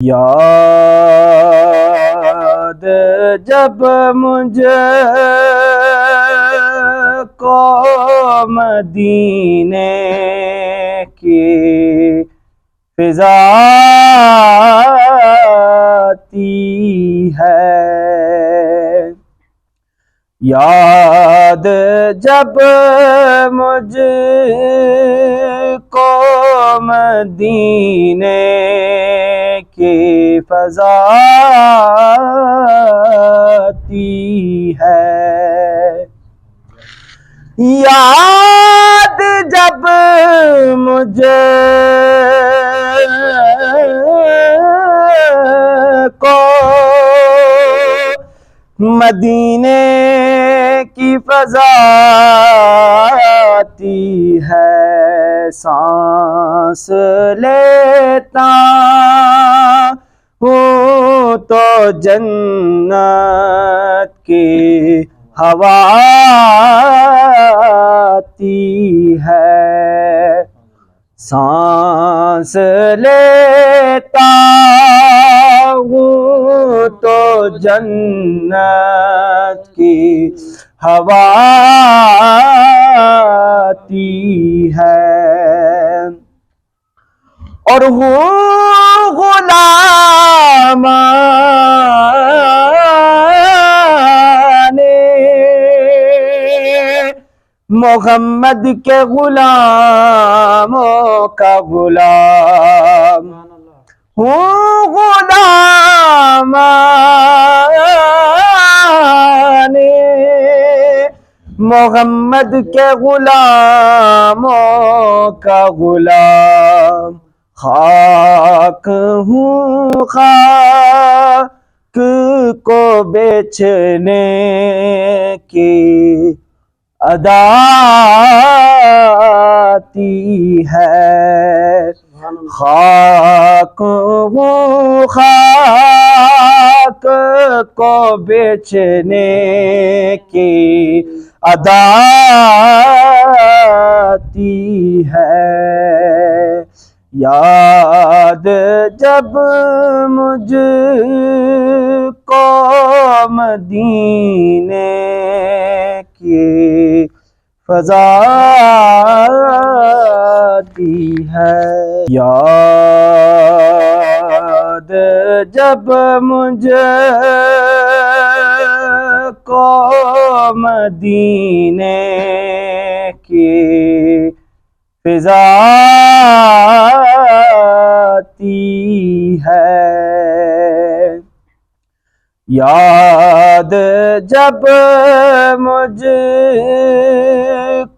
یاد جب مجھے کو مدینے کی فضا آتی ہے، یاد جب مجھ کو مدینے کی فضا آتی ہے، یاد جب مجھے کو مدینے کی فضا آتی ہے، سانس لیتا ہوں تو جنت کی ہوا آتی ہے، سانس لیتا ہوں تو جنت کی ہوا آتی ہے، اور ہوں غلام محمد کے غلاموں کا غلام، ہوں غلام محمد کے غلاموں کا غلام، خاک ہوں خاک کو بیچنے کی ادا آتی ہے، خاک ہوں خاک کو بیچنے کی ادا آتی ہے، یاد جب مجھ کو مدینے کی فضا آتی ہے، یاد جب مجھ کو مدینے کی فضا آتی ہے، یاد جب مجھ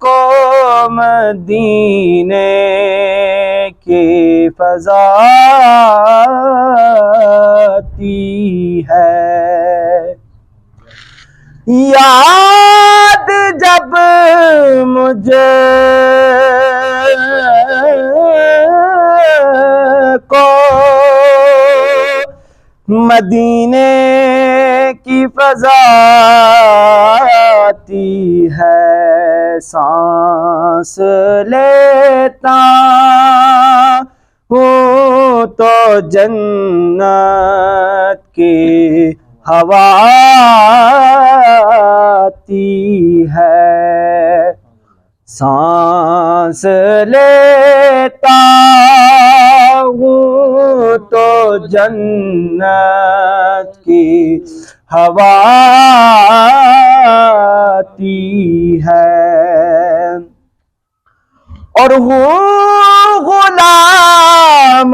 کو مدینے کی فضا آتی ہے، یاد جب مجھ کو مدینے کی فضا آتی ہے، سانس لیتا ہوں تو جنت کی ہوا آتی ہے، سانس لیتا ہوں تو جنت کی ہوا آتی ہے، اور ہوں غلام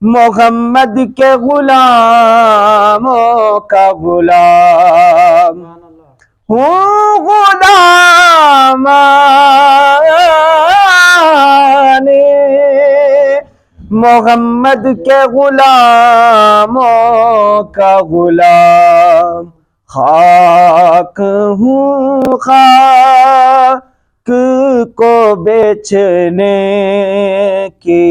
محمد کے غلاموں کا غلام، ہوں غلام محمد کے غلاموں کا غلام، خاک ہوں خاک کو بیچنے کی